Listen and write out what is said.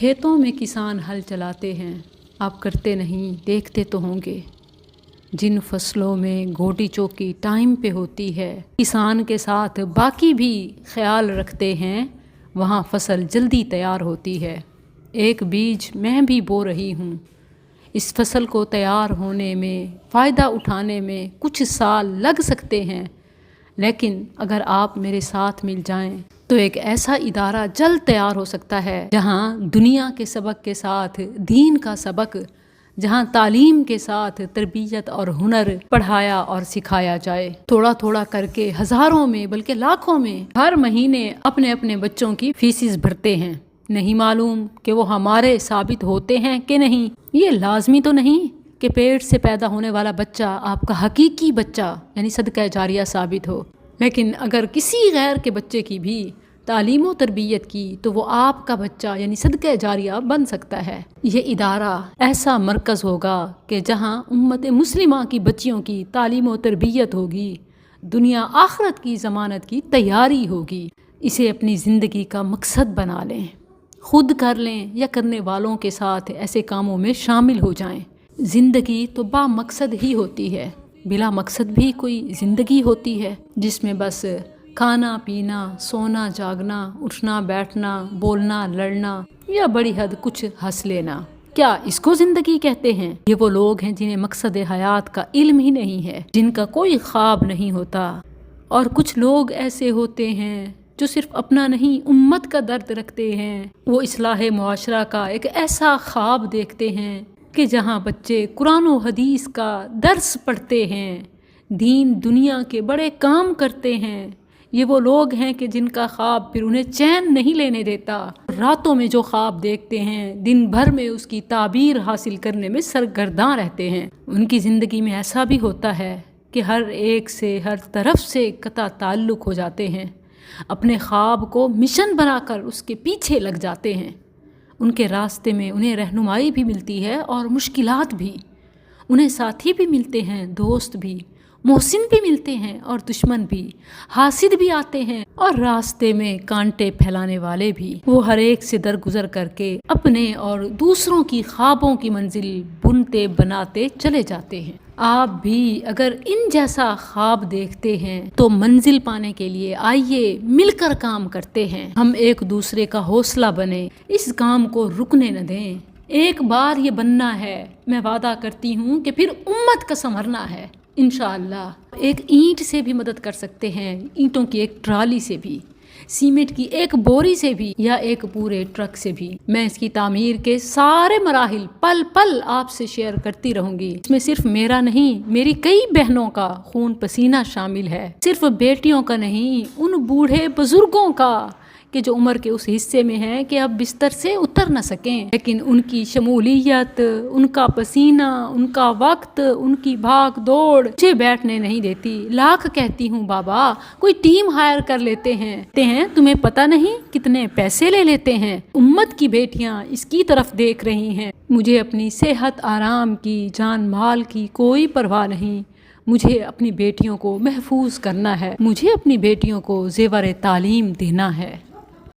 کھیتوں میں کسان ہل چلاتے ہیں، آپ کرتے نہیں، دیکھتے تو ہوں گے۔ جن فصلوں میں گوٹی چوکی ٹائم پہ ہوتی ہے، کسان کے ساتھ باقی بھی خیال رکھتے ہیں، وہاں فصل جلدی تیار ہوتی ہے۔ ایک بیج میں بھی بو رہی ہوں، اس فصل کو تیار ہونے میں، فائدہ اٹھانے میں کچھ سال لگ سکتے ہیں، لیکن اگر آپ میرے ساتھ مل جائیں تو ایک ایسا ادارہ جلد تیار ہو سکتا ہے جہاں دنیا کے سبق کے ساتھ دین کا سبق، جہاں تعلیم کے ساتھ تربیت اور ہنر پڑھایا اور سکھایا جائے۔ تھوڑا تھوڑا کر کے ہزاروں میں بلکہ لاکھوں میں ہر مہینے اپنے اپنے بچوں کی فیسز بھرتے ہیں۔ نہیں معلوم کہ وہ ہمارے ثابت ہوتے ہیں کہ نہیں۔ یہ لازمی تو نہیں کہ پیٹ سے پیدا ہونے والا بچہ آپ کا حقیقی بچہ یعنی صدقہ جاریہ ثابت ہو، لیکن اگر کسی غیر کے بچے کی بھی تعلیم و تربیت کی تو وہ آپ کا بچہ یعنی صدقہ جاریہ بن سکتا ہے۔ یہ ادارہ ایسا مرکز ہوگا کہ جہاں امت مسلمہ کی بچیوں کی تعلیم و تربیت ہوگی، دنیا آخرت کی ضمانت کی تیاری ہوگی۔ اسے اپنی زندگی کا مقصد بنا لیں، خود کر لیں یا کرنے والوں کے ساتھ ایسے کاموں میں شامل ہو جائیں۔ زندگی تو با مقصد ہی ہوتی ہے، بلا مقصد بھی کوئی زندگی ہوتی ہے جس میں بس کھانا پینا، سونا جاگنا، اٹھنا بیٹھنا، بولنا لڑنا یا بڑی حد کچھ ہنس لینا، کیا اس کو زندگی کہتے ہیں؟ یہ وہ لوگ ہیں جنہیں مقصد حیات کا علم ہی نہیں ہے، جن کا کوئی خواب نہیں ہوتا۔ اور کچھ لوگ ایسے ہوتے ہیں جو صرف اپنا نہیں امت کا درد رکھتے ہیں۔ وہ اصلاح معاشرہ کا ایک ایسا خواب دیکھتے ہیں کہ جہاں بچے قرآن و حدیث کا درس پڑھتے ہیں، دین دنیا کے بڑے کام کرتے ہیں۔ یہ وہ لوگ ہیں کہ جن کا خواب پھر انہیں چین نہیں لینے دیتا۔ راتوں میں جو خواب دیکھتے ہیں، دن بھر میں اس کی تعبیر حاصل کرنے میں سرگرداں رہتے ہیں۔ ان کی زندگی میں ایسا بھی ہوتا ہے کہ ہر ایک سے، ہر طرف سے قطع تعلق ہو جاتے ہیں، اپنے خواب کو مشن بنا کر اس کے پیچھے لگ جاتے ہیں۔ ان کے راستے میں انہیں رہنمائی بھی ملتی ہے اور مشکلات بھی، انہیں ساتھی بھی ملتے ہیں، دوست بھی، محسن بھی ملتے ہیں اور دشمن بھی، حاسد بھی آتے ہیں اور راستے میں کانٹے پھیلانے والے بھی۔ وہ ہر ایک سے درگزر کر کے اپنے اور دوسروں کی خوابوں کی منزل بنتے بناتے چلے جاتے ہیں۔ آپ بھی اگر ان جیسا خواب دیکھتے ہیں تو منزل پانے کے لیے آئیے مل کر کام کرتے ہیں۔ ہم ایک دوسرے کا حوصلہ بنیں، اس کام کو رکنے نہ دیں۔ ایک بار یہ بننا ہے، میں وعدہ کرتی ہوں کہ پھر امت کا سنورنا ہے انشاءاللہ۔ ایک اینٹ سے بھی مدد کر سکتے ہیں، اینٹوں کی ایک ٹرالی سے بھی، سیمنٹ کی ایک بوری سے بھی، یا ایک پورے ٹرک سے بھی۔ میں اس کی تعمیر کے سارے مراحل پل پل آپ سے شیئر کرتی رہوں گی۔ اس میں صرف میرا نہیں، میری کئی بہنوں کا خون پسینہ شامل ہے، صرف بیٹیوں کا نہیں، ان بوڑھے بزرگوں کا کہ جو عمر کے اس حصے میں ہیں کہ اب بستر سے اتر نہ سکیں، لیکن ان کی شمولیت، ان کا پسینہ، ان کا وقت، ان کی بھاگ دوڑ مجھے بیٹھنے نہیں دیتی۔ لاکھ کہتی ہوں بابا کوئی ٹیم ہائر کر لیتے ہیں، تمہیں پتہ نہیں کتنے پیسے لے لیتے ہیں۔ امت کی بیٹیاں اس کی طرف دیکھ رہی ہیں۔ مجھے اپنی صحت آرام کی، جان مال کی کوئی پرواہ نہیں۔ مجھے اپنی بیٹیوں کو محفوظ کرنا ہے، مجھے اپنی بیٹیوں کو زیور تعلیم دینا ہے۔